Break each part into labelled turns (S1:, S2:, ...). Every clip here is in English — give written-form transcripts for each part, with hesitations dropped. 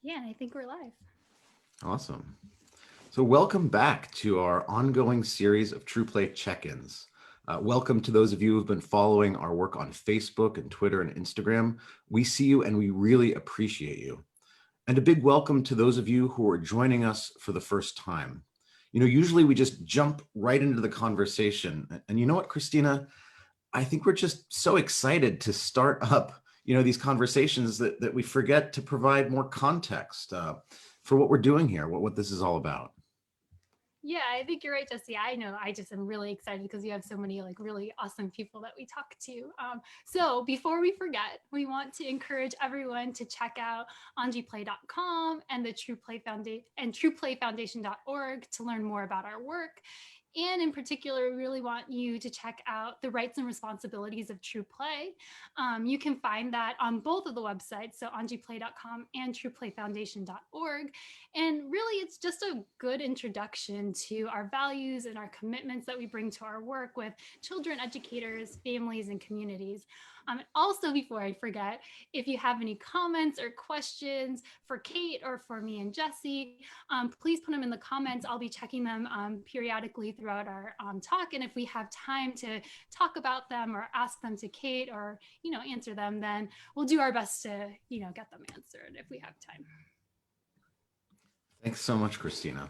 S1: Yeah, and I think we're live.
S2: Awesome. So welcome back to our ongoing series of True Play check-ins. Welcome to those of you who've been following our work on Facebook and Twitter and Instagram. We see you and we really appreciate you. And a big welcome to those of you who are joining us for the first time. Usually we just jump right into the conversation. And you know what, Krystina? I think we're just so excited to start up, these conversations that we forget to provide more context for what we're doing here, what this is all about.
S1: Yeah, I think you're right, Jesse. I know I just am really excited because you have so many like really awesome people that we talk to. So before we forget, we want to encourage everyone to check out angieplay.com and the True Play Foundation and trueplayfoundation.org to learn more about our work. And in particular, we really want you to check out the rights and responsibilities of True Play. You can find that on both of the websites, so angieplay.com and trueplayfoundation.org. And really, it's just a good introduction to our values and our commitments that we bring to our work with children, educators, families, and communities. And also, before I forget, if you have any comments or questions for Kate or for me and Jesse, please put them in the comments. I'll be checking them periodically throughout our talk. And if we have time to talk about them or ask them to Kate or, answer them, then we'll do our best to, get them answered if we have time.
S2: Thanks so much, Krystina.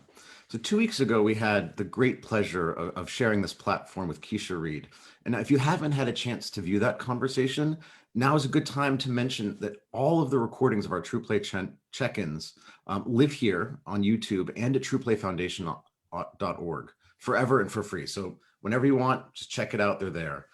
S2: So 2 weeks ago, we had the great pleasure of sharing this platform with Keisha Reed. And if you haven't had a chance to view that conversation, now is a good time to mention that all of the recordings of our True Play check-ins live here on YouTube and at trueplayfoundation.org forever and for free. So whenever you want, just check it out. They're there.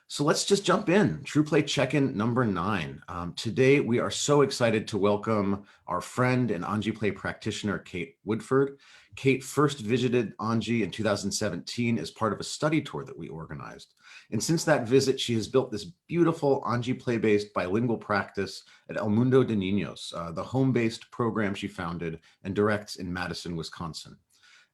S2: So let's just jump in. True Play check-in number 9. Today, we are so excited to welcome our friend and Angie Play practitioner, Kate Woodford. Kate first visited Angie in 2017 as part of a study tour that we organized. And since that visit, she has built this beautiful Angie Play-based bilingual practice at El Mundo de Niños, the home-based program she founded and directs in Madison, Wisconsin.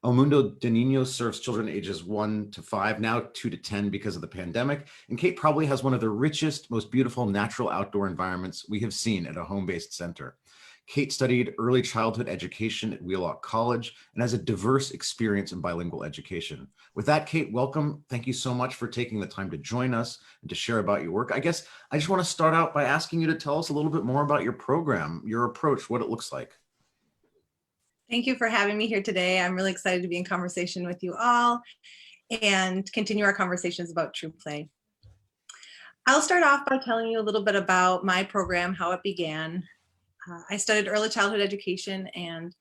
S2: El Mundo de Niños serves children ages 1 to 5, now 2 to 10 because of the pandemic. And Kate probably has one of the richest, most beautiful natural outdoor environments we have seen at a home-based center. Kate studied early childhood education at Wheelock College and has a diverse experience in bilingual education. With that, Kate, welcome. Thank you so much for taking the time to join us and to share about your work. I guess I just want to start out by asking you to tell us a little bit more about your program, your approach, what it looks like.
S3: Thank you for having me here today. I'm really excited to be in conversation with you all and continue our conversations about True Play. I'll start off by telling you a little bit about my program, how it began. I studied early childhood education and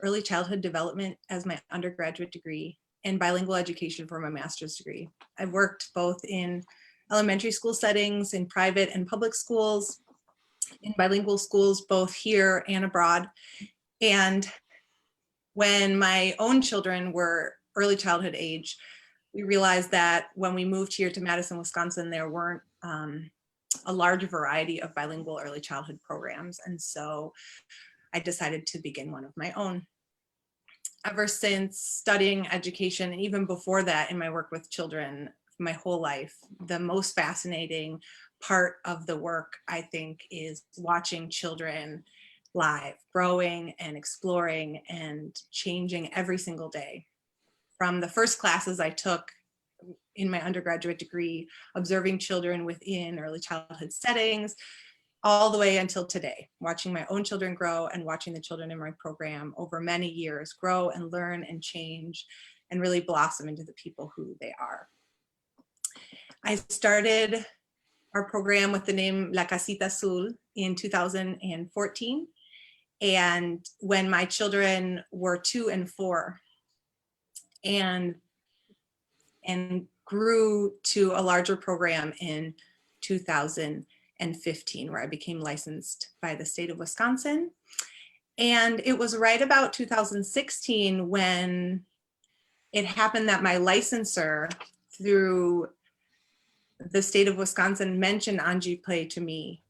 S3: early childhood development as my undergraduate degree and bilingual education for my master's degree. I've worked both in elementary school settings, in private and public schools, in bilingual schools, both here and abroad. And when my own children were early childhood age, we realized that when we moved here to Madison, Wisconsin, there weren't a large variety of bilingual early childhood programs. And so I decided to begin one of my own. Ever since studying education, and even before that in my work with children, my whole life, the most fascinating part of the work, I think, is watching children live, growing and exploring and changing every single day. From the first classes I took in my undergraduate degree, observing children within early childhood settings, all the way until today, watching my own children grow and watching the children in my program over many years grow and learn and change and really blossom into the people who they are. I started our program with the name La Casita Azul in 2014. And when my children were 2 and 4 and grew to a larger program in 2015, where I became licensed by the state of Wisconsin. And it was right about 2016 when it happened that my licensor through the state of Wisconsin mentioned Angie Play to me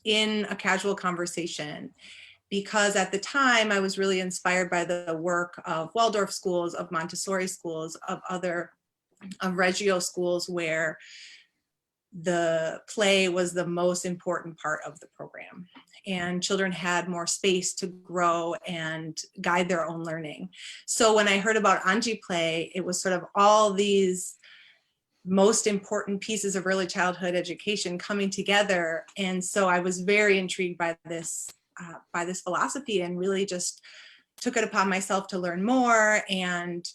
S3: in a casual conversation, because at the time I was really inspired by the work of Waldorf schools, of Montessori schools, of other Reggio schools, where the play was the most important part of the program, and children had more space to grow and guide their own learning. So when I heard about Anji Play, it was sort of all these most important pieces of early childhood education coming together. And so I was very intrigued by this philosophy, and really just took it upon myself to learn more and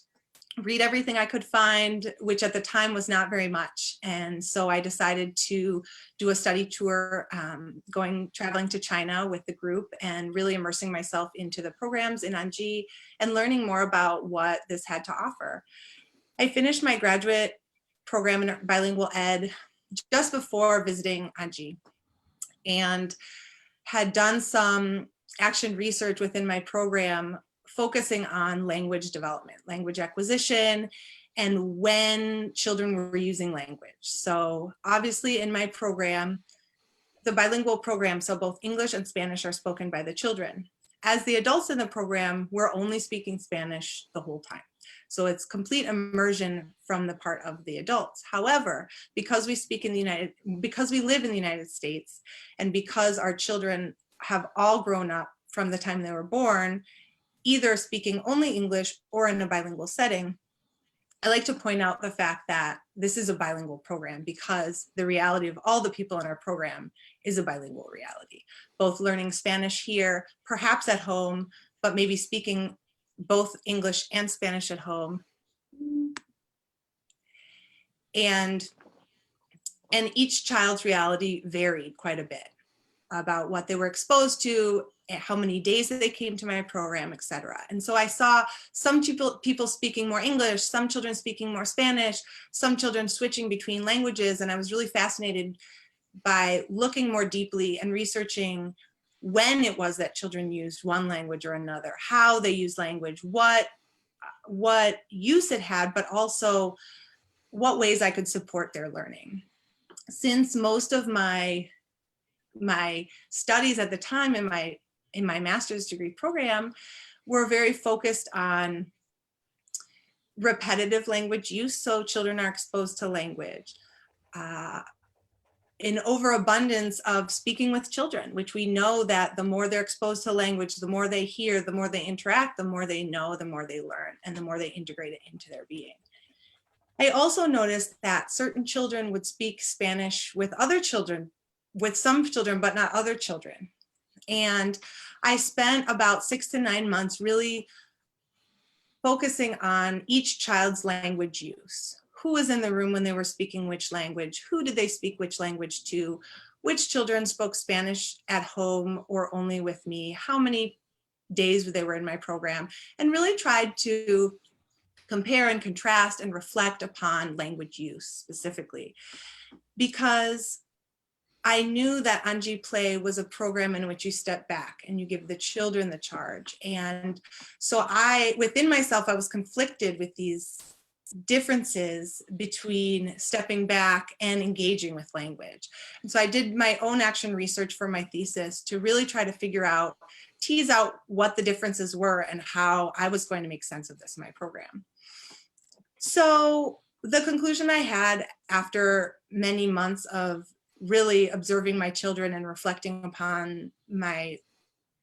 S3: read everything I could find, which at the time was not very much. And so I decided to do a study tour, traveling to China with the group and really immersing myself into the programs in Anji and learning more about what this had to offer. I finished my graduate program in bilingual ed just before visiting Anji, and had done some action research within my program focusing on language development, language acquisition, and when children were using language. So obviously in my program, the bilingual program, so both English and Spanish are spoken by the children. As the adults in the program, we're only speaking Spanish the whole time. So it's complete immersion from the part of the adults. However, because we live in the United States, and because our children have all grown up from the time they were born, either speaking only English or in a bilingual setting, I like to point out the fact that this is a bilingual program because the reality of all the people in our program is a bilingual reality, both learning Spanish here, perhaps at home, but maybe speaking both English and Spanish at home. And each child's reality varied quite a bit about what they were exposed to, how many days that they came to my program, etc. And so I saw some people speaking more English, some children speaking more Spanish, some children switching between languages. And I was really fascinated by looking more deeply and researching when it was that children used one language or another, how they use language, what use it had, but also what ways I could support their learning. Since most of my studies at the time in my master's degree program were very focused on repetitive language use, so children are exposed to language, an overabundance of speaking with children, which we know that the more they're exposed to language, the more they hear, the more they interact, the more they know, the more they learn, and the more they integrate it into their being. I also noticed that certain children would speak Spanish with other children, with some children, but not other children. And I spent about 6 to 9 months really focusing on each child's language use. Who was in the room when they were speaking which language? Who did they speak which language to? Which children spoke Spanish at home or only with me? How many days they were in my program? And really tried to compare and contrast and reflect upon language use specifically, because I knew that Anji Play was a program in which you step back and you give the children the charge. And so within myself, I was conflicted with these differences between stepping back and engaging with language. And so I did my own action research for my thesis to really try to tease out what the differences were and how I was going to make sense of this in my program. So the conclusion I had after many months of really observing my children and reflecting upon my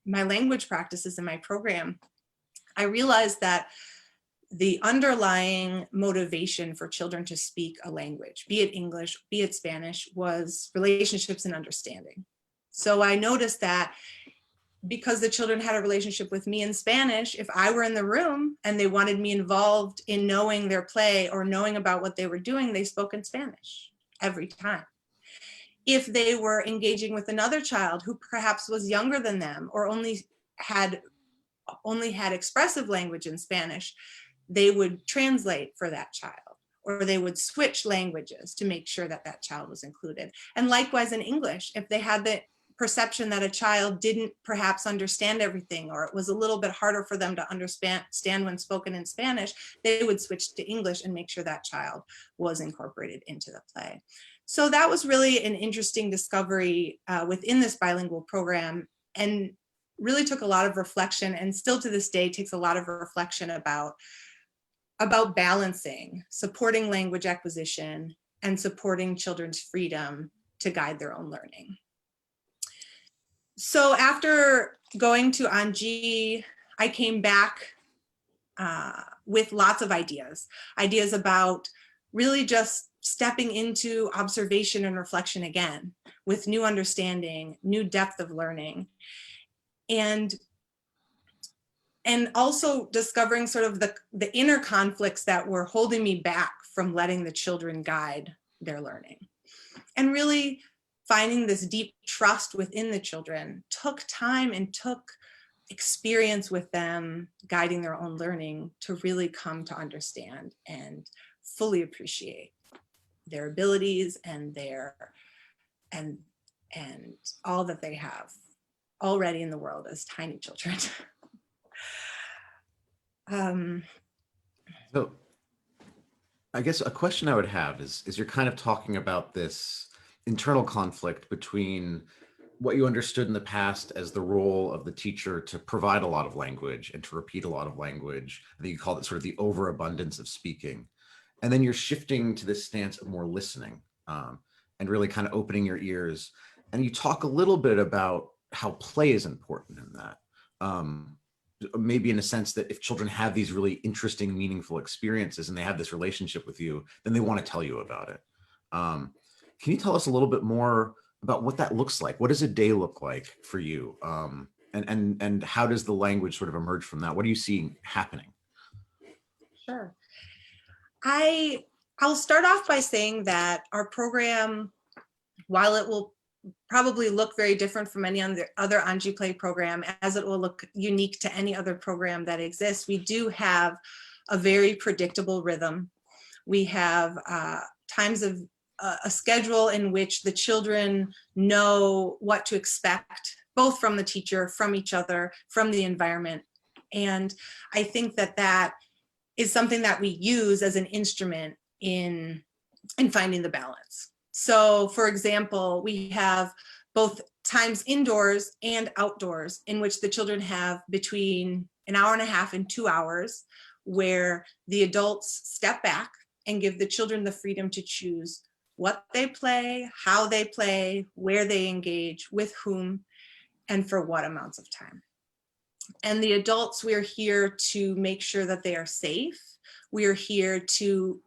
S3: language practices in my program, I realized that the underlying motivation for children to speak a language, be it English, be it Spanish, was relationships and understanding. So I noticed that because the children had a relationship with me in Spanish, if I were in the room and they wanted me involved in knowing their play or knowing about what they were doing, they spoke in Spanish every time. If they were engaging with another child who perhaps was younger than them or only had expressive language in Spanish, they would translate for that child, or they would switch languages to make sure that that child was included. And likewise in English, if they had the perception that a child didn't perhaps understand everything, or it was a little bit harder for them to understand when spoken in Spanish, they would switch to English and make sure that child was incorporated into the play. So that was really an interesting discovery within this bilingual program, and really took a lot of reflection, and still to this day takes a lot of reflection about balancing, supporting language acquisition, and supporting children's freedom to guide their own learning. So after going to Anji, I came back with lots of ideas about really just stepping into observation and reflection again with new understanding, new depth of learning, and also discovering sort of the inner conflicts that were holding me back from letting the children guide their learning. And really finding this deep trust within the children took time and took experience with them guiding their own learning to really come to understand and fully appreciate their abilities and and all that they have already in the world as tiny children.
S2: So I guess a question I would have is you're kind of talking about this internal conflict between what you understood in the past as the role of the teacher to provide a lot of language and to repeat a lot of language. I think you called it sort of the overabundance of speaking. And then you're shifting to this stance of more listening, and really kind of opening your ears. And you talk a little bit about how play is important in that. Maybe in a sense that if children have these really interesting, meaningful experiences and they have this relationship with you, then they want to tell you about it. Can you tell us a little bit more about what that looks like? What does a day look like for you? And how does the language sort of emerge from that? What are you seeing happening?
S3: Sure. I'll start off by saying that our program, while it will probably look very different from any other Anji Play program, as it will look unique to any other program that exists, we do have a very predictable rhythm. We have times of a schedule in which the children know what to expect, both from the teacher, from each other, from the environment. And I think that that is something that we use as an instrument in finding the balance. So for example, we have both times indoors and outdoors in which the children have between an hour and a half and 2 hours, where the adults step back and give the children the freedom to choose what they play, how they play, where they engage, with whom, and for what amounts of time. And the adults, we're here to make sure that they are safe. We're here to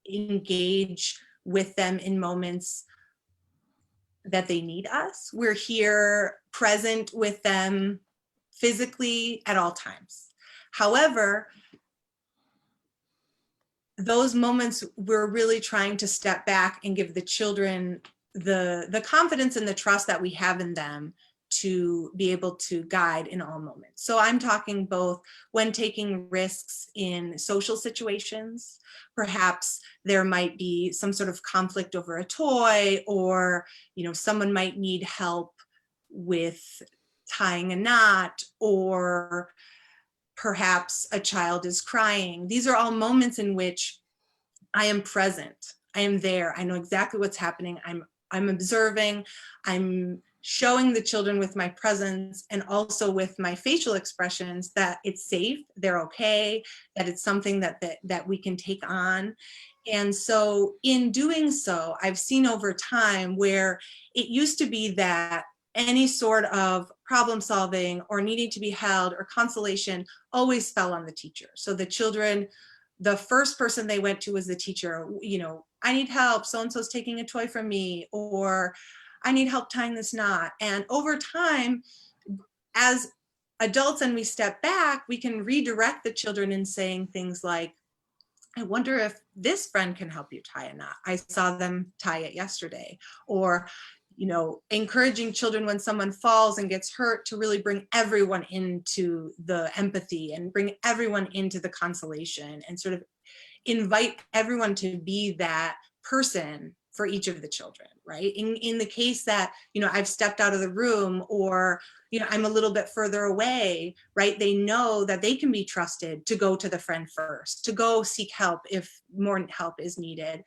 S3: engage with them in moments that they need us. We're here present with them physically at all times. However, those moments, we're really trying to step back and give the children the confidence and the trust that we have in them to be able to guide in all moments. So I'm talking both when taking risks in social situations. Perhaps there might be some sort of conflict over a toy, or someone might need help with tying a knot, or perhaps a child is crying. These are all moments in which I am present. I am there. I know exactly what's happening. I'm observing. I'm showing the children with my presence and also with my facial expressions that it's safe, they're okay, that it's something that we can take on. And so in doing so, I've seen over time where it used to be that any sort of problem solving or needing to be held or consolation always fell on the teacher. So the children, the first person they went to was the teacher. I need help, so-and-so's taking a toy from me, or I need help tying this knot. And over time, as adults and we step back, we can redirect the children in saying things like, I wonder if this friend can help you tie a knot. I saw them tie it yesterday. Or, encouraging children when someone falls and gets hurt to really bring everyone into the empathy and bring everyone into the consolation and sort of invite everyone to be that person for each of the children, right? In the case that, I've stepped out of the room, or, I'm a little bit further away, right? They know that they can be trusted to go to the friend first, to go seek help if more help is needed.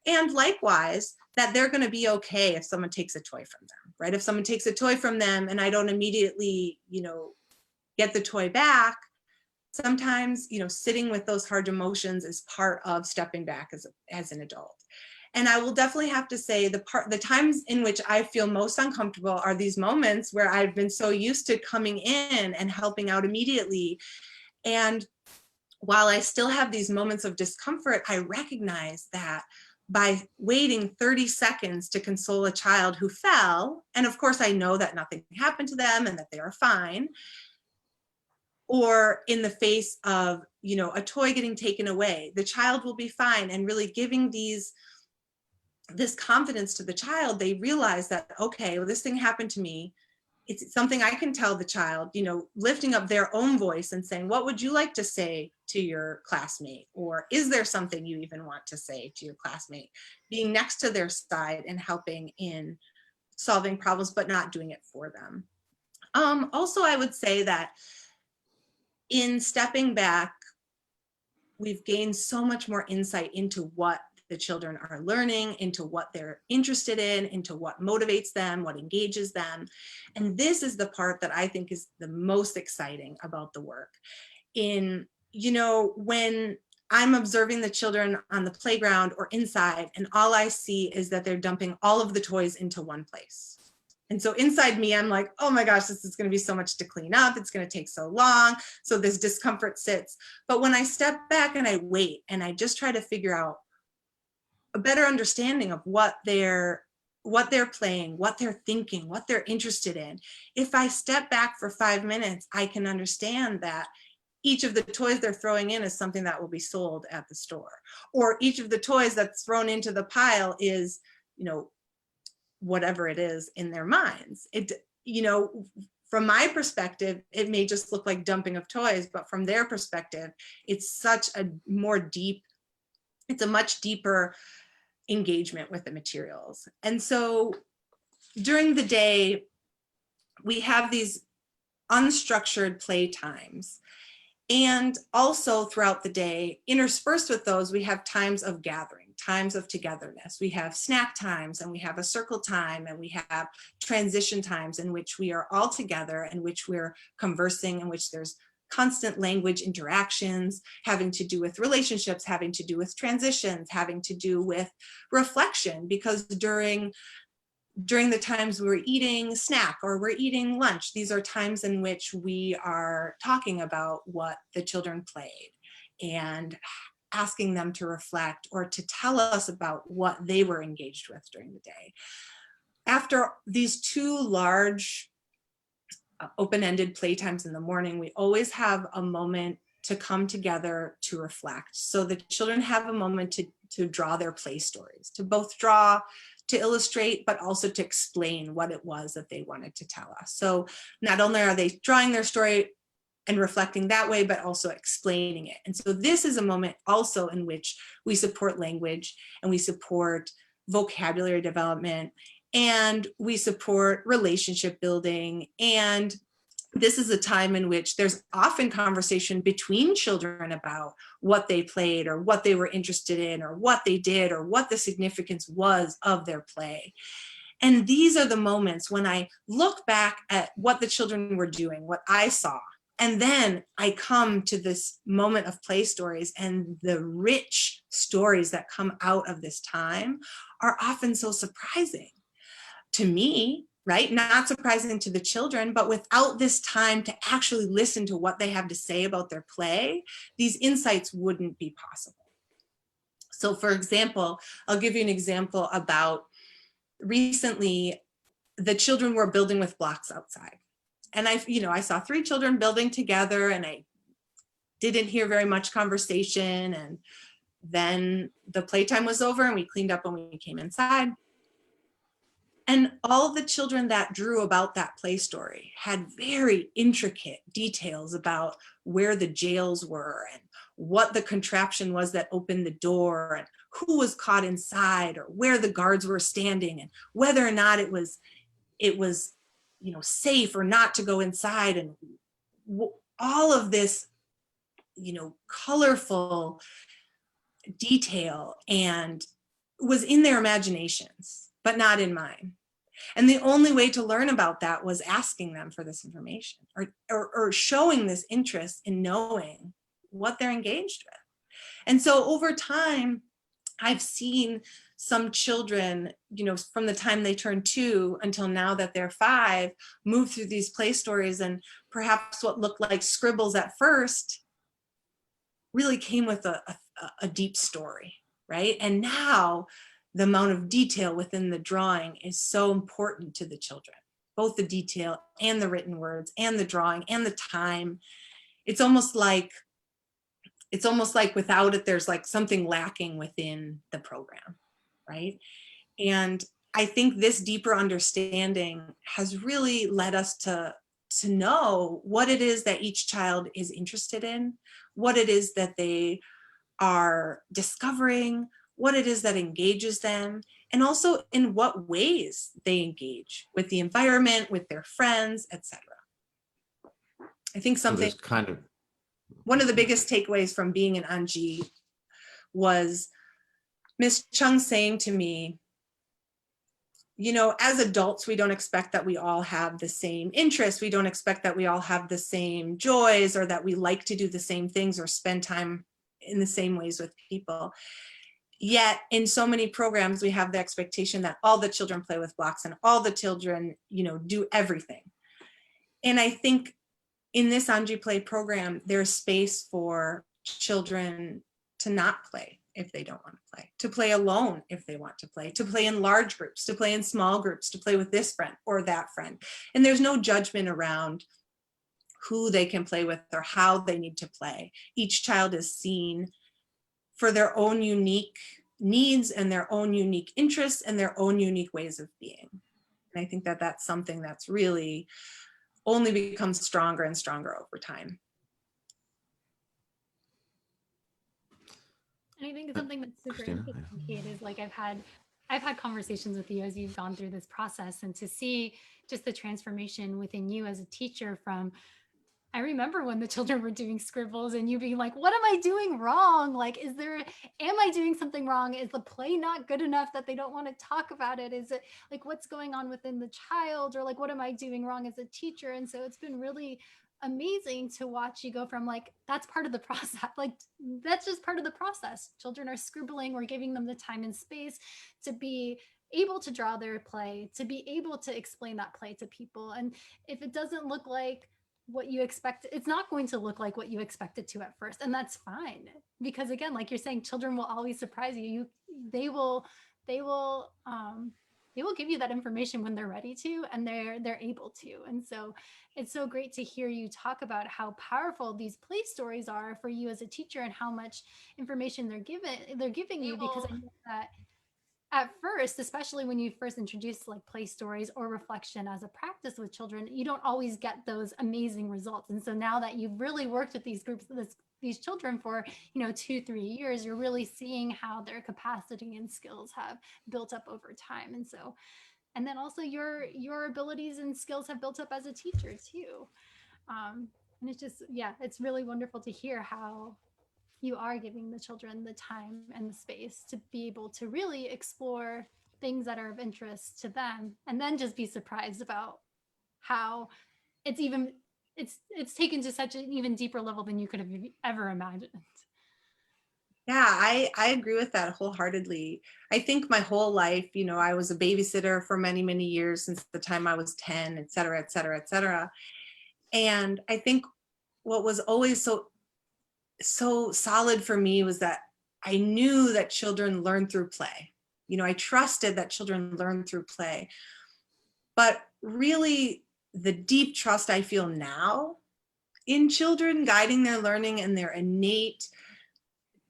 S3: And likewise, that they're going to be okay if someone takes a toy from them, right? If someone takes a toy from them and I don't immediately, get the toy back, sometimes, sitting with those hard emotions is part of stepping back as an adult. And I will definitely have to say the times in which I feel most uncomfortable are these moments where I've been so used to coming in and helping out immediately. And while I still have these moments of discomfort, I recognize that by waiting 30 seconds to console a child who fell, and of course I know that nothing happened to them and that they are fine, or in the face of, you know, a toy getting taken away, the child will be fine, and really giving this confidence to the child, they realize that, okay, well, this thing happened to me. It's something I can tell the child, you know, lifting up their own voice and saying, what would you like to say to your classmate? Or is there something you even want to say to your classmate? Being next to their side and helping in solving problems, but not doing it for them. Also, I would say that in stepping back, we've gained so much more insight into what the children are learning, into what they're interested in, into what motivates them, what engages them. And this is the part that I think is the most exciting about the work. You know, when I'm observing the children on the playground or inside, and all I see is that they're dumping all of the toys into one place. And so inside me, I'm like, oh my gosh, this is going to be so much to clean up. It's going to take so long. So this discomfort sits. But when I step back and I wait and I just try to figure out a better understanding of what they're playing, what they're thinking, what they're interested in, if I step back for 5 minutes, I can understand that each of the toys they're throwing in is something that will be sold at the store, or each of the toys that's thrown into the pile is, you know, whatever it is in their minds. It, you know, from my perspective, it may just look like dumping of toys, but from their perspective, it's a much deeper engagement with the materials. And so during the day, we have these unstructured play times. And also throughout the day, interspersed with those, we have times of gathering, times of togetherness. We have snack times, and we have a circle time, and we have transition times in which we are all together, in which we're conversing, in which there's constant language interactions having to do with relationships, having to do with transitions, having to do with reflection, because during the times we're eating snack or we're eating lunch, these are times in which we are talking about what the children played and asking them to reflect or to tell us about what they were engaged with during the day. After these two large open-ended playtimes in the morning, we always have a moment to come together to reflect. So the children have a moment to draw their play stories, to both draw, to illustrate, but also to explain what it was that they wanted to tell us. So not only are they drawing their story and reflecting that way, but also explaining it. And so this is a moment also in which we support language, and we support vocabulary development, and we support relationship building. And this is a time in which there's often conversation between children about what they played or what they were interested in or what they did or what the significance was of their play. And these are the moments when I look back at what the children were doing, what I saw, and then I come to this moment of play stories, and the rich stories that come out of this time are often so surprising to me, right? Not surprising to the children, but without this time to actually listen to what they have to say about their play, these insights wouldn't be possible. So for example, I'll give you an example about recently, the children were building with blocks outside. And I saw 3 children building together, and I didn't hear very much conversation. And then the playtime was over and we cleaned up and we came inside. And all the children that drew about that play story had very intricate details about where the jails were and what the contraption was that opened the door and who was caught inside or where the guards were standing and whether or not it was safe or not to go inside, and all of this colorful detail, and was in their imaginations but not in mine. And the only way to learn about that was asking them for this information or showing this interest in knowing what they're engaged with. And so over time, I've seen some children, from the time they turn 2 until now that they're 5, move through these play stories, and perhaps what looked like scribbles at first really came with a deep story, right? And now the amount of detail within the drawing is so important to the children, both the detail and the written words and the drawing and the time. It's almost like without it, there's like something lacking within the program, right? And I think this deeper understanding has really led us to know what it is that each child is interested in, what it is that they are discovering, what it is that engages them, and also in what ways they engage with the environment, with their friends, etc. I think something,
S2: So there's kind of,
S3: one of the biggest takeaways from being an Anji was Miss Chung saying to me, as adults, we don't expect that we all have the same interests. We don't expect that we all have the same joys, or that we like to do the same things or spend time in the same ways with people. Yet in so many programs, we have the expectation that all the children play with blocks and all the children, do everything. And I think in this Anji Play program, there's space for children to not play if they don't want to play alone if they want to play in large groups, to play in small groups, to play with this friend or that friend. And there's no judgment around who they can play with or how they need to play. Each child is seen for their own unique needs and their own unique interests and their own unique ways of being. And I think that that's something that's really only becomes stronger and stronger over time.
S1: And I think something that's super
S2: Krystina,
S1: interesting, Kate, is like I've had conversations with you as you've gone through this process, and to see just the transformation within you as a teacher from, I remember when the children were doing scribbles and you being like, what am I doing wrong? Like, am I doing something wrong? Is the play not good enough that they don't want to talk about it? Is it like, what's going on within the child? Or like, what am I doing wrong as a teacher? And so it's been really amazing to watch you go from like, that's part of the process. Like, that's just part of the process. Children are scribbling, we're giving them the time and space to be able to draw their play, to be able to explain that play to people. And if it doesn't look like what you expect, it's not going to look like what you expect it to at first, and that's fine, because again, like you're saying, children will always surprise you. They will give you that information when they're ready to, and they're able to. And so it's so great to hear you talk about how powerful these play stories are for you as a teacher, and how much information they're giving you, because I know that at first, especially when you first introduce like play stories or reflection as a practice with children, you don't always get those amazing results. And so now that you've really worked with these groups, these children for 2-3 years, you're really seeing how their capacity and skills have built up over time. And so, and then also your abilities and skills have built up as a teacher too. And it's just, yeah, it's really wonderful to hear how you are giving the children the time and the space to be able to really explore things that are of interest to them, and then just be surprised about how it's taken to such an even deeper level than you could have ever imagined.
S3: Yeah, I agree with that wholeheartedly. I think my whole life, I was a babysitter for many, many years, since the time I was 10, et cetera, et cetera, et cetera. And I think what was always so solid for me was that I knew that children learn through play. I trusted that children learn through play. But really, the deep trust I feel now in children guiding their learning and their innate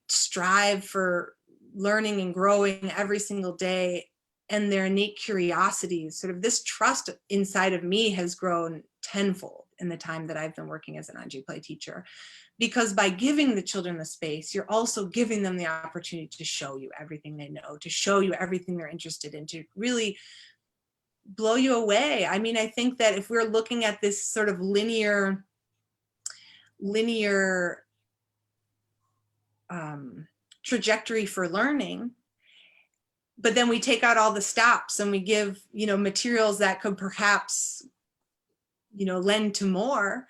S3: strive for learning and growing every single day, and their innate curiosity, sort of this trust inside of me has grown tenfold in the time that I've been working as an Anji Play teacher. Because by giving the children the space, you're also giving them the opportunity to show you everything they know, to show you everything they're interested in, to really blow you away. I mean, I think that if we're looking at this sort of linear trajectory for learning, but then we take out all the stops and we give, materials that could perhaps, lend to more.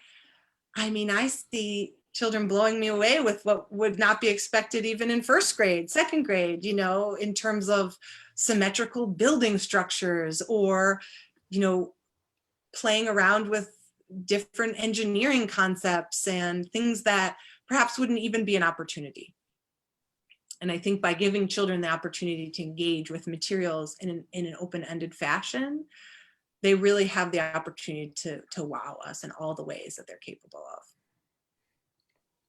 S3: I mean, I see children blowing me away with what would not be expected even in first grade, second grade, you know, in terms of symmetrical building structures, or, you know, playing around with different engineering concepts and things that perhaps wouldn't even be an opportunity. And I think by giving children the opportunity to engage with materials in an open-ended fashion, they really have the opportunity to wow us in all the ways that they're capable of.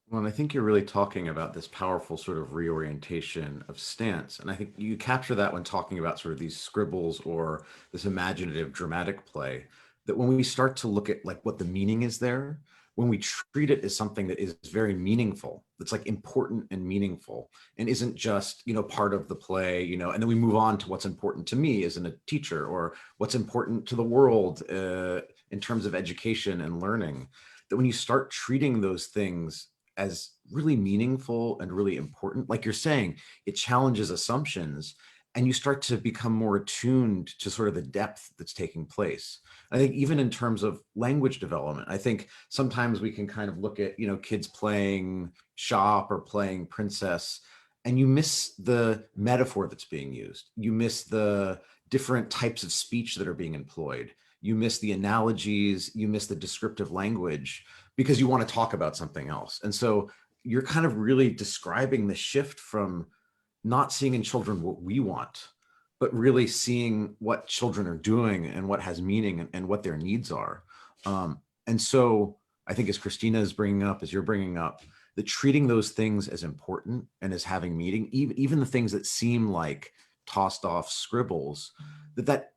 S2: Well, and I think you're really talking about this powerful sort of reorientation of stance. And I think you capture that when talking about sort of these scribbles or this imaginative dramatic play, that when we start to look at like what the meaning is there, when we treat it as something that is very meaningful, that's like important and meaningful and isn't just, you know, part of the play, you know, and then we move on to what's important to me as a teacher, or what's important to the world in terms of education and learning, that when you start treating those things as really meaningful and really important, like you're saying, it challenges assumptions and you start to become more attuned to sort of the depth that's taking place. I think even in terms of language development, I think sometimes we can kind of look at, you know, kids playing shop or playing princess, and you miss the metaphor that's being used. You miss the different types of speech that are being employed. You miss the analogies, you miss the descriptive language, because you want to talk about something else. And so you're kind of really describing the shift from not seeing in children what we want, but really seeing what children are doing and what has meaning and what their needs are. And so I think as Krystina is bringing up, as you're bringing up, that treating those things as important and as having meaning, even the things that seem like tossed off scribbles, that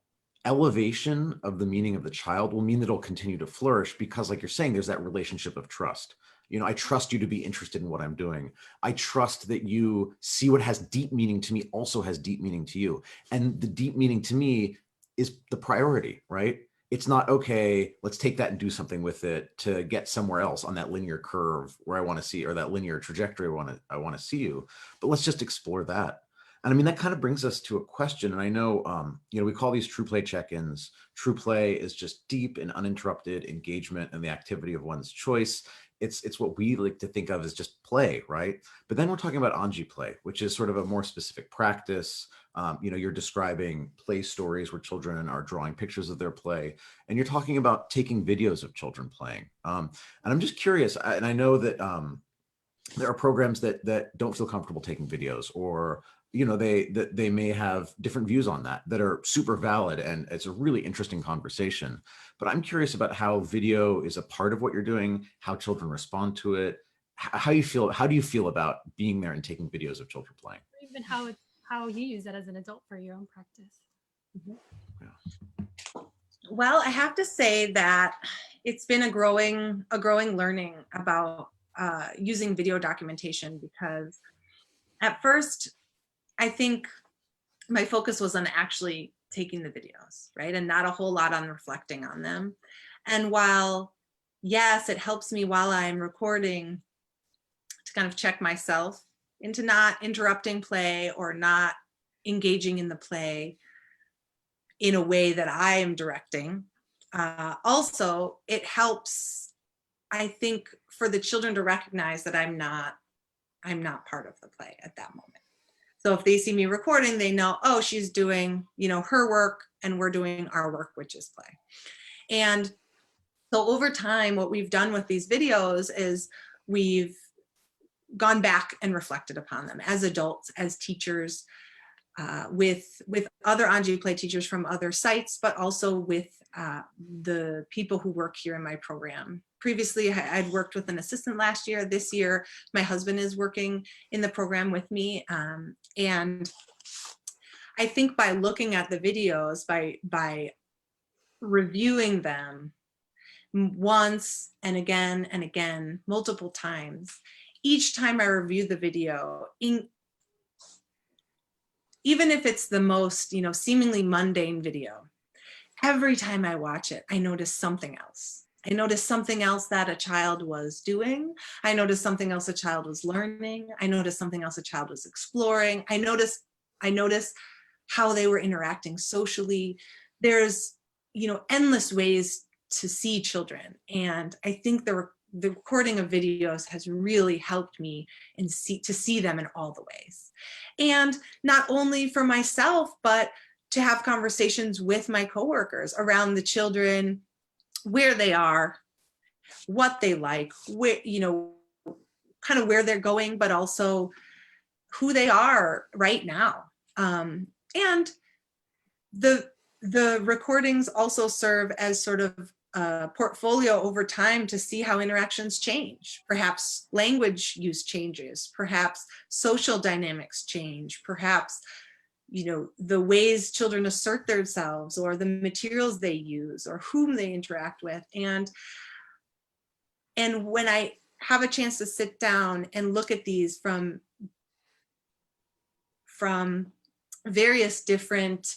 S2: elevation of the meaning of the child will mean that it'll continue to flourish, because like you're saying, there's that relationship of trust. You know, I trust you to be interested in what I'm doing. I trust that you see what has deep meaning to me also has deep meaning to you. And the deep meaning to me is the priority, right? It's not, okay, let's take that and do something with it to get somewhere else on that linear curve where I want to see, or that linear trajectory I want to see you. But let's just explore that. And I mean, that kind of brings us to a question. And I know, you know, we call these true play check-ins. True play is just deep and uninterrupted engagement in the activity of one's choice. It's what we like to think of as just play, right? But then we're talking about Anji play, which is sort of a more specific practice. You know, you're describing play stories where children are drawing pictures of their play, and you're talking about taking videos of children playing. And I'm just curious, and I know that there are programs that don't feel comfortable taking videos, or you know, they may have different views on that are super valid, and it's a really interesting conversation. But I'm curious about how video is a part of what you're doing, how children respond to it, how you feel. How do you feel about being there and taking videos of children playing?
S1: Even how you use it as an adult for your own practice.
S2: Yeah.
S3: Well, I have to say that it's been a growing learning about using video documentation, because at first I think my focus was on actually taking the videos, right? And not a whole lot on reflecting on them. And while, yes, it helps me while I'm recording to kind of check myself into not interrupting play or not engaging in the play in a way that I am directing. Also, it helps, I think, for the children to recognize that I'm not part of the play at that moment. So if they see me recording, they know, oh, she's doing, you know, her work and we're doing our work, which is play. And so over time, what we've done with these videos is we've gone back and reflected upon them as adults, as teachers, with other Anji play teachers from other sites, but also with the people who work here in my program. Previously, I'd worked with an assistant last year. This year, my husband is working in the program with me. And I think by looking at the videos, by reviewing them once and again, multiple times, each time I review the video, even if it's the most, you know, seemingly mundane video, every time I watch it, I notice something else. I noticed something else that a child was doing. I noticed something else a child was learning. I noticed something else a child was exploring. I noticed how they were interacting socially. There's, you know, endless ways to see children. And I think the the recording of videos has really helped me to see them in all the ways. And not only for myself, but to have conversations with my coworkers around the children, where they are, what they like, where, you know, kind of where they're going, but also who they are right now. And the recordings also serve as sort of a portfolio over time to see how interactions change. Perhaps language use changes, perhaps social dynamics change, perhaps, you know, the ways children assert themselves or the materials they use or whom they interact with. And when I have a chance to sit down and look at these from various different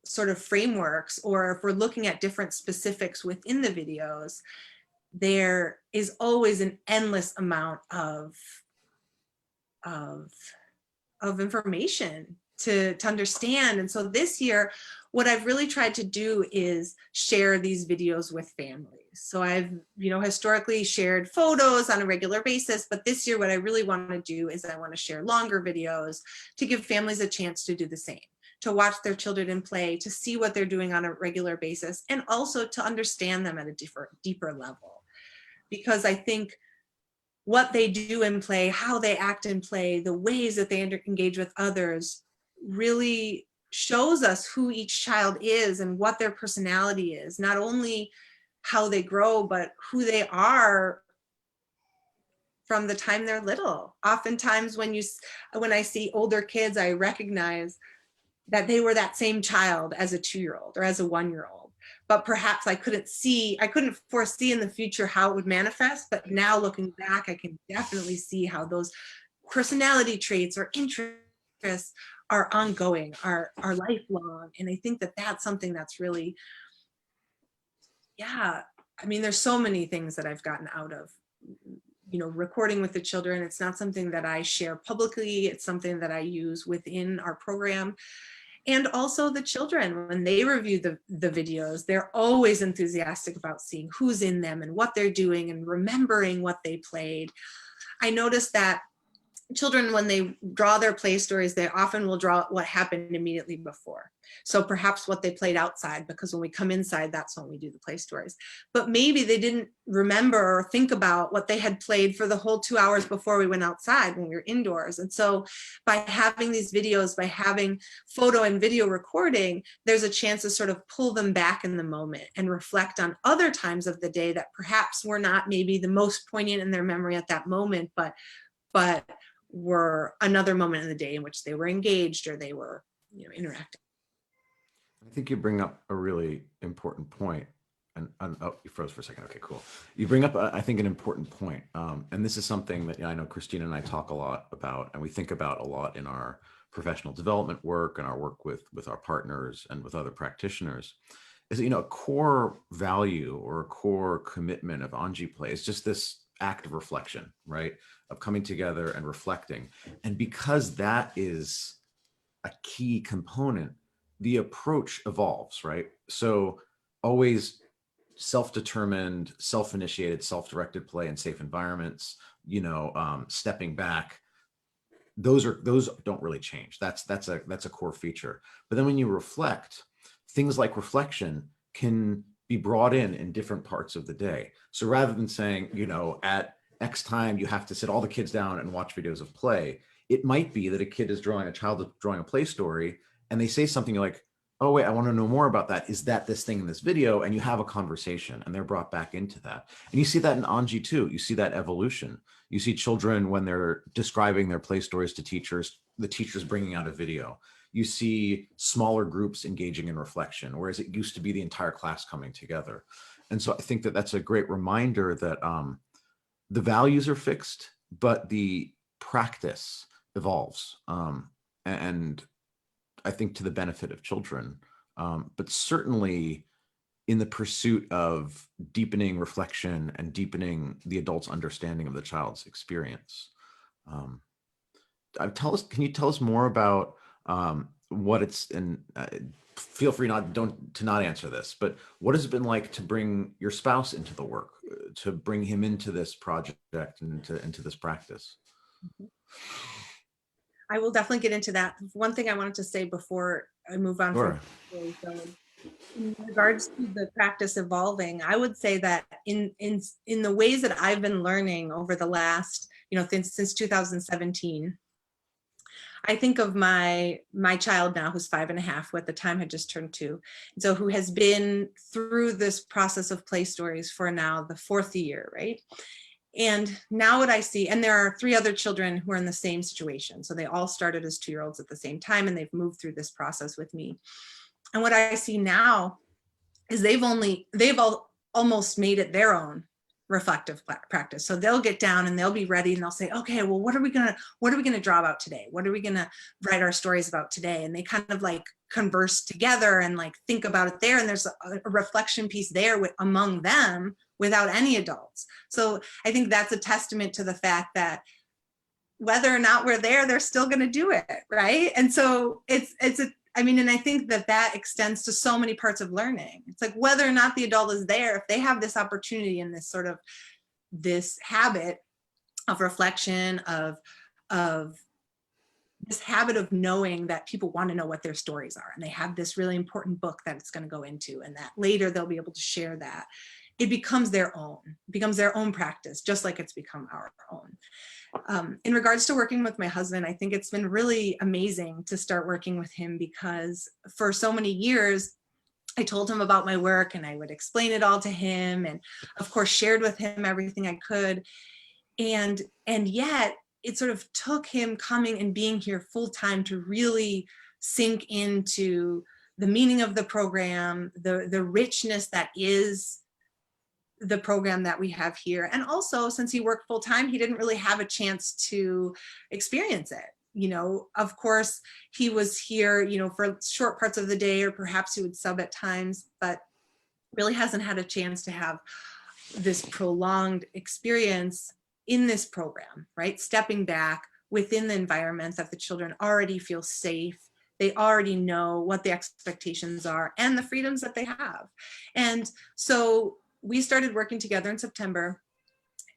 S3: sort of frameworks, or if we're looking at different specifics within the videos, there is always an endless amount of information to understand. And so this year, what I've really tried to do is share these videos with families. So I've, you know, historically shared photos on a regular basis, but this year what I really want to do is I want to share longer videos to give families a chance to do the same, to watch their children in play, to see what they're doing on a regular basis, and also to understand them at a deeper level. Because I think what they do in play, how they act in play, the ways that they engage with others really shows us who each child is and what their personality is, not only how they grow, but who they are from the time they're little. Oftentimes when I see older kids, I recognize that they were that same child as a 2-year-old or as a 1-year-old. But perhaps I couldn't foresee in the future how it would manifest. But now looking back, I can definitely see how those personality traits or interests are ongoing, are lifelong. And I think that that's something that's really, yeah, I mean, there's so many things that I've gotten out of, you know, recording with the children. It's not something that I share publicly. It's something that I use within our program. And also the children, when they review the videos, they're always enthusiastic about seeing who's in them and what they're doing and remembering what they played. I noticed that children, when they draw their play stories, they often will draw what happened immediately before. So perhaps what they played outside, because when we come inside, that's when we do the play stories. But maybe they didn't remember or think about what they had played for the whole 2 hours before we went outside when we were indoors. And so by having these videos, by having photo and video recording, there's a chance to sort of pull them back in the moment and reflect on other times of the day that perhaps were not maybe the most poignant in their memory at that moment, but were another moment in the day in which they were engaged or they were, you know, interacting.
S2: I think you bring up a really important point. And oh, you froze for a second. Okay, cool. You bring up, I think, an important point. And this is something that, you know, I know Krystina and I talk a lot about, and we think about a lot in our professional development work and our work with our partners and with other practitioners. Is that, you know, a core value or a core commitment of Anji Play is just this act of reflection, right? Of coming together and reflecting. And because that is a key component, the approach evolves, right? So always self-determined, self-initiated, self-directed play in safe environments, you know, stepping back, those don't really change. That's a core feature. But then when you reflect, things like reflection can be brought in different parts of the day. So rather than saying, you know, at X time, you have to sit all the kids down and watch videos of play, it might be that a child is drawing a play story and they say something like, oh, wait, I want to know more about that. Is that this thing in this video? And you have a conversation and they're brought back into that. And you see that in Anji too. You see that evolution. You see children when they're describing their play stories to teachers, the teachers bringing out a video. You see smaller groups engaging in reflection, whereas it used to be the entire class coming together. And so I think that that's a great reminder that the values are fixed, but the practice evolves. And I think to the benefit of children, but certainly in the pursuit of deepening reflection and deepening the adult's understanding of the child's experience. Can you tell us more about what it's, and feel free to not answer this, but what has it been like to bring your spouse into the work, to bring him into this project and into this practice?
S3: I will definitely get into that. One thing I wanted to say before I move on from
S2: Sure.
S3: in regards to the practice evolving, I would say that in the ways that I've been learning over the last, since 2017, I think of my child now, who's 5.5, who at the time had just turned 2, and so who has been through this process of play stories for now the 4th year, right? And now what I see, and there are 3 other children who are in the same situation. So they all started as 2-year-olds at the same time, and they've moved through this process with me. And what I see now is they've all almost made it their own reflective practice. So they'll get down and they'll be ready and they'll say, okay, well, what are we gonna draw about today? What are we gonna write our stories about today? And they kind of like converse together and like think about it there. And there's a reflection piece there among them without any adults. So I think that's a testament to the fact that whether or not we're there, they're still going to do it, right? And so and I think that extends to so many parts of learning. It's like whether or not the adult is there, if they have this opportunity and this sort of this habit of reflection, of this habit of knowing that people want to know what their stories are, and they have this really important book that it's going to go into, and that later they'll be able to share that. It becomes their own practice, just like it's become our own. In regards to working with my husband, I think it's been really amazing to start working with him, because for so many years, I told him about my work and I would explain it all to him, and of course shared with him everything I could. And yet it sort of took him coming and being here full time to really sink into the meaning of the program, the richness that is the program that we have here. And also, since he worked full time, he didn't really have a chance to experience it. Of course, he was here, for short parts of the day, or perhaps he would sub at times, but really hasn't had a chance to have this prolonged experience in this program, right? Stepping back within the environment that the children already feel safe. They already know what the expectations are and the freedoms that they have. And so we started working together in September.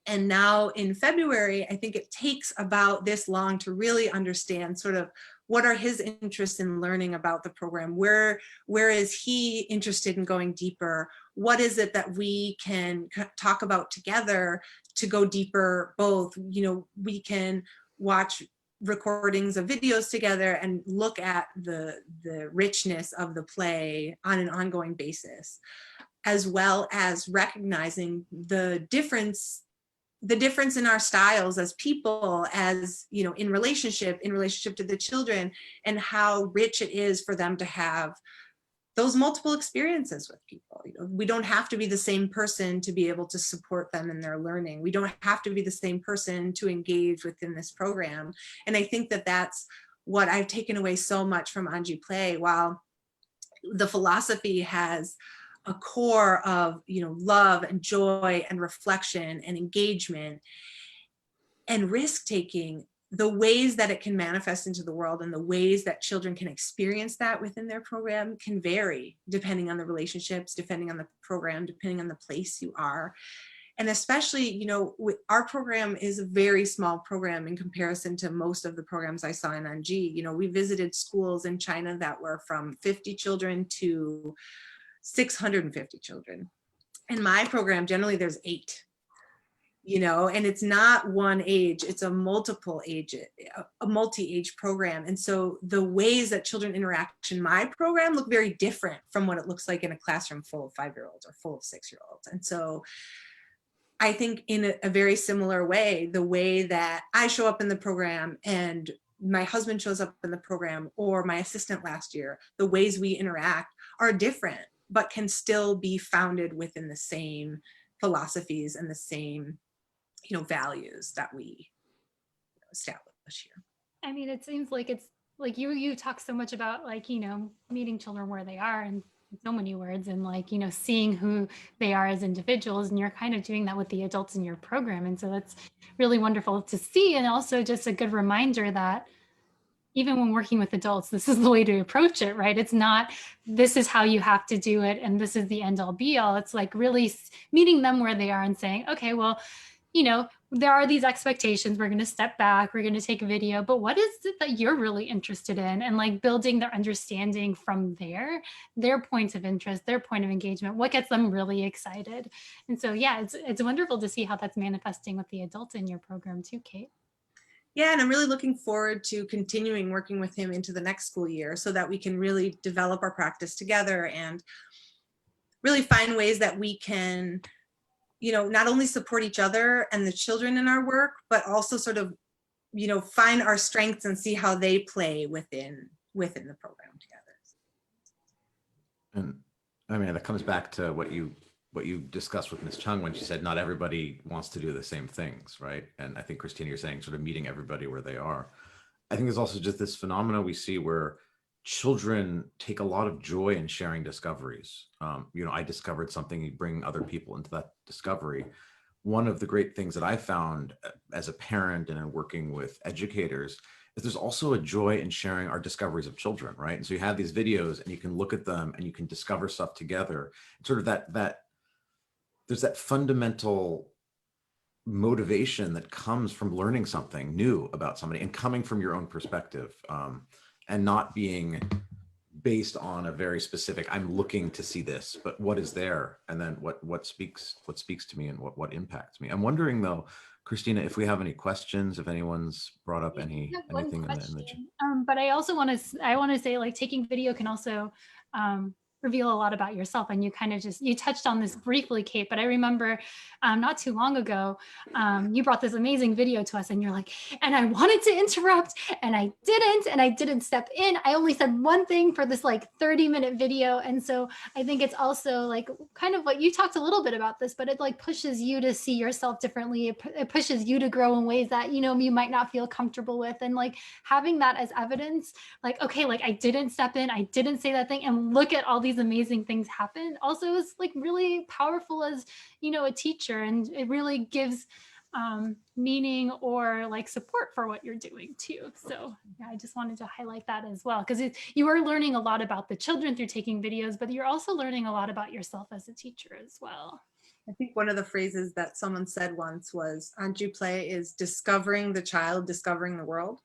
S3: And now in February, I think it takes about this long to really understand sort of what are his interests in learning about the program? Where is he interested in going deeper? What is it that we can talk about together to go deeper both? We can watch recordings of videos together and look at the richness of the play on an ongoing basis, as well as recognizing the difference in our styles as people, as in relationship to the children, and how rich it is for them to have those multiple experiences with people. We don't have to be the same person to be able to support them in their learning. We don't have to be the same person to engage within this program. And I think that that's what I've taken away so much from Anji Play. While the philosophy has a core of love and joy and reflection and engagement and risk-taking, the ways that it can manifest into the world and the ways that children can experience that within their program can vary depending on the relationships, depending on the program, depending on the place you are. And especially, our program is a very small program in comparison to most of the programs I saw in Anji. We visited schools in China that were from 50 children to 650 children. In my program, generally there's 8, and it's not one age, it's a multi-age program. And so the ways that children interact in my program look very different from what it looks like in a classroom full of 5-year-olds or full of 6-year-olds. And so I think in a very similar way, the way that I show up in the program and my husband shows up in the program, or my assistant last year, the ways we interact are different, but can still be founded within the same philosophies and the same, values that we establish here.
S1: I mean, it seems like it's like you talk so much about meeting children where they are in so many words, and seeing who they are as individuals, and you're kind of doing that with the adults in your program. And so that's really wonderful to see, and also just a good reminder that even when working with adults, this is the way to approach it, right? It's not, this is how you have to do it, and this is the end all be all. It's like really meeting them where they are and saying, okay, well, you know, there are these expectations. We're going to step back. We're going to take a video, but what is it that you're really interested in? And like building their understanding from there, their points of interest, their point of engagement, what gets them really excited. And so, yeah, it's wonderful to see how that's manifesting with the adults in your program too, Kate.
S3: Yeah, and I'm really looking forward to continuing working with him into the next school year so that we can really develop our practice together and really find ways that we can, you know, not only support each other and the children in our work, but also sort of, you know, find our strengths and see how they play within the program together.
S2: And I mean, that comes back to what you discussed with Ms. Chung when she said not everybody wants to do the same things, right? And I think, Krystina, you're saying sort of meeting everybody where they are. I think there's also just this phenomena we see where children take a lot of joy in sharing discoveries. You know, I discovered something, you bring other people into that discovery. One of the great things that I found as a parent and in working with educators is there's also a joy in sharing our discoveries of children, right? And so you have these videos and you can look at them and you can discover stuff together. It's sort of that there's that fundamental motivation that comes from learning something new about somebody and coming from your own perspective, and not being based on a very specific, I'm looking to see this, but what is there? And then what speaks to me and what impacts me. I'm wondering though, Krystina, if we have any questions, if anyone's brought up anything in the chat.
S1: But I also want to say, like, taking video can also reveal a lot about yourself. And you kind of you touched on this briefly, Kate, but I remember not too long ago, you brought this amazing video to us and you're like, and I wanted to interrupt and I didn't step in. I only said one thing for this like 30-minute video. And so I think it's also like kind of what you talked a little bit about this, but it like pushes you to see yourself differently. It pushes you to grow in ways that, you know, you might not feel comfortable with. And like having that as evidence, like, okay, like I didn't step in, I didn't say that thing, and look at all these amazing things happen also is like really powerful as, you know, a teacher, and it really gives meaning or like support for what you're doing too. So yeah, I just wanted to highlight that as well, because you are learning a lot about the children through taking videos, but you're also learning a lot about yourself as a teacher as well.
S3: I think one of the phrases that someone said once was, "Anju Play is discovering the child, discovering the world."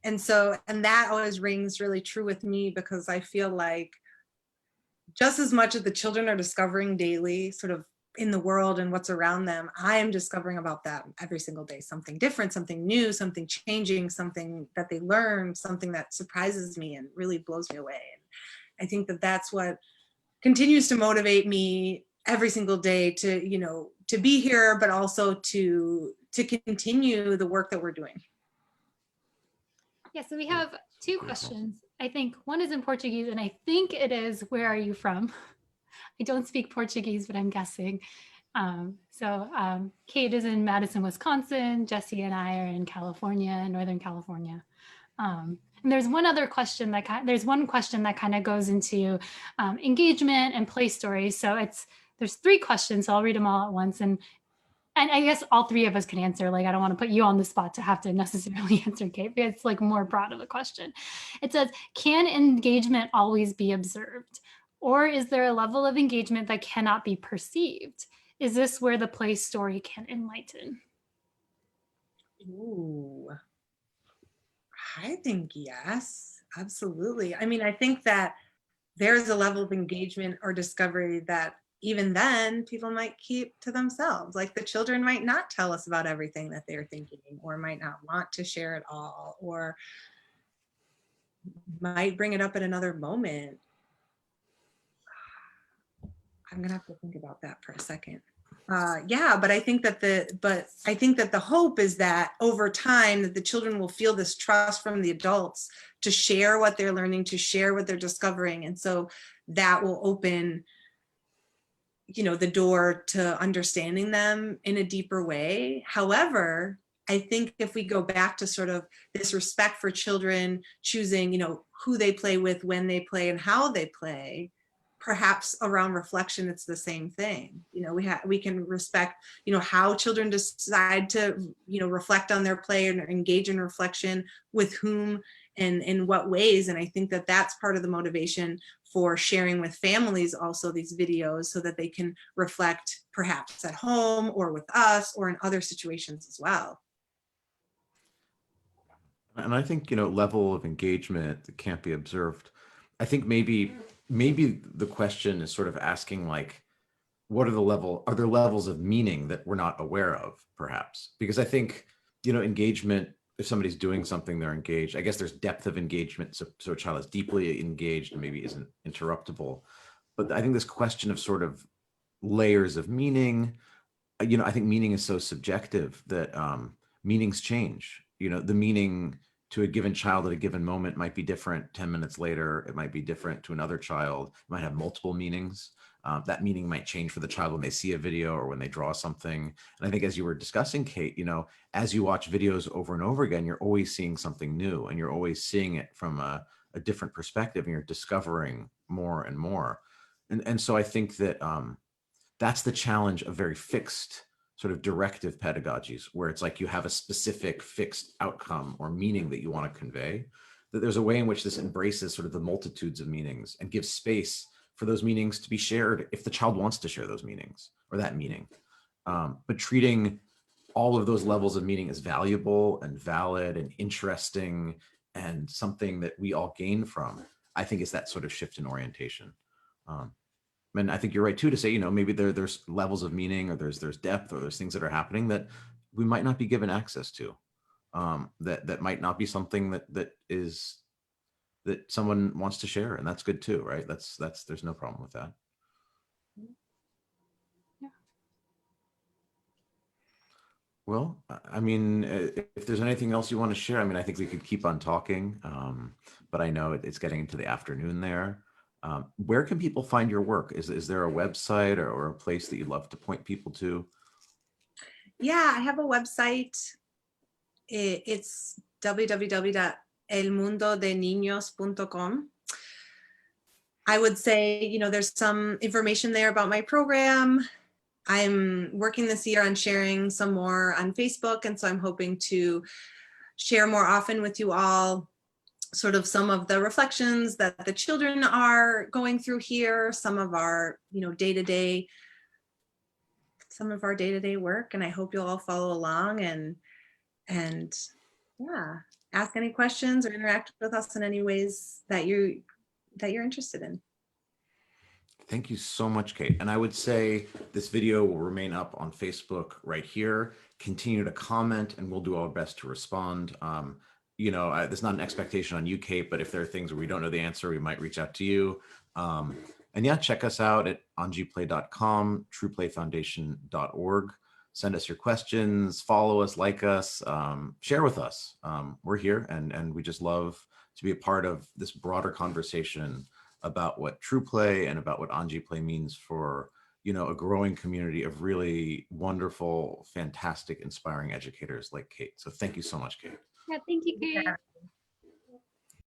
S3: And so, and that always rings really true with me, because I feel like just as much as the children are discovering daily sort of in the world and what's around them, I am discovering about them every single day, something different, something new, something changing, something that they learn, something that surprises me and really blows me away. And I think that that's what continues to motivate me every single day to, you know, to be here, but also to continue the work that we're doing.
S1: Yeah, so we have two questions. I think one is in Portuguese, and I think it is, where are you from? I don't speak Portuguese, but I'm guessing. Kate is in Madison, Wisconsin. Jesse and I are in California, Northern California. And there's one other question that kind of goes into engagement and play stories. So there's three questions, so I'll read them all at once. And I guess all three of us can answer. Like, I don't want to put you on the spot to have to necessarily answer, Kate, but it's like more broad of a question. It says, can engagement always be observed? Or is there a level of engagement that cannot be perceived? Is this where the play story can enlighten?
S3: Ooh, I think yes, absolutely. I mean, I think that there's a level of engagement or discovery that even then people might keep to themselves. Like the children might not tell us about everything that they're thinking, or might not want to share it all, or might bring it up at another moment. I'm gonna have to think about that for a second. Yeah, but I think that the hope is that over time that the children will feel this trust from the adults to share what they're learning, to share what they're discovering, and so that will open, you know, the door to understanding them in a deeper way. However, I think if we go back to sort of this respect for children choosing, you know, who they play with, when they play, and how they play, perhaps around reflection, it's the same thing. We can respect, how children decide to, reflect on their play and engage in reflection, with whom and in what ways. And I think that that's part of the motivation for sharing with families also these videos, so that they can reflect perhaps at home or with us or in other situations as well.
S2: And I think, level of engagement that can't be observed. I think maybe the question is sort of asking, like, are there levels of meaning that we're not aware of, perhaps? Because I think, engagement, if somebody's doing something, they're engaged. I guess there's depth of engagement. So a child is deeply engaged and maybe isn't interruptible. But I think this question of sort of layers of meaning, I think meaning is so subjective that meanings change. The meaning to a given child at a given moment might be different 10 minutes later. It might be different to another child. It might have multiple meanings. That meaning might change for the child when they see a video or when they draw something. And I think, as you were discussing, Kate, as you watch videos over and over again, you're always seeing something new, and you're always seeing it from a different perspective, and you're discovering more and more. And so I think that that's the challenge of very fixed sort of directive pedagogies, where it's like you have a specific fixed outcome or meaning that you want to convey. That there's a way in which this embraces sort of the multitudes of meanings and gives space for those meanings to be shared if the child wants to share those meanings or that meaning. But treating all of those levels of meaning as valuable and valid and interesting and something that we all gain from, I think, is that sort of shift in orientation. And I think you're right too to say, maybe there's levels of meaning, or there's depth, or there's things that are happening that we might not be given access to. That might not be something that someone wants to share, and that's good too, right? There's no problem with that.
S1: Yeah.
S2: Well, I mean, if there's anything else you want to share, I mean, I think we could keep on talking, but I know it's getting into the afternoon there. Where can people find your work? Is there a website or a place that you'd love to point people to?
S3: Yeah, I have a website. It's www.elmundodeninos.com. I would say, there's some information there about my program. I'm working this year on sharing some more on Facebook, and so I'm hoping to share more often with you all sort of some of the reflections that the children are going through here, some of our, day-to-day work. And I hope you'll all follow along and yeah, ask any questions or interact with us in any ways that you're interested in.
S2: Thank you so much, Kate. And I would say this video will remain up on Facebook right here. Continue to comment, and we'll do our best to respond. There's not an expectation on you, Kate, but if there are things where we don't know the answer, we might reach out to you. And yeah, check us out at angieplay.com, trueplayfoundation.org. Send us your questions, follow us, like us, share with us. We're here, and we just love to be a part of this broader conversation about what True Play and about what Angie Play means for, a growing community of really wonderful, fantastic, inspiring educators like Kate. So thank you so much, Kate.
S1: Yeah, thank you, Kate.
S3: Yeah.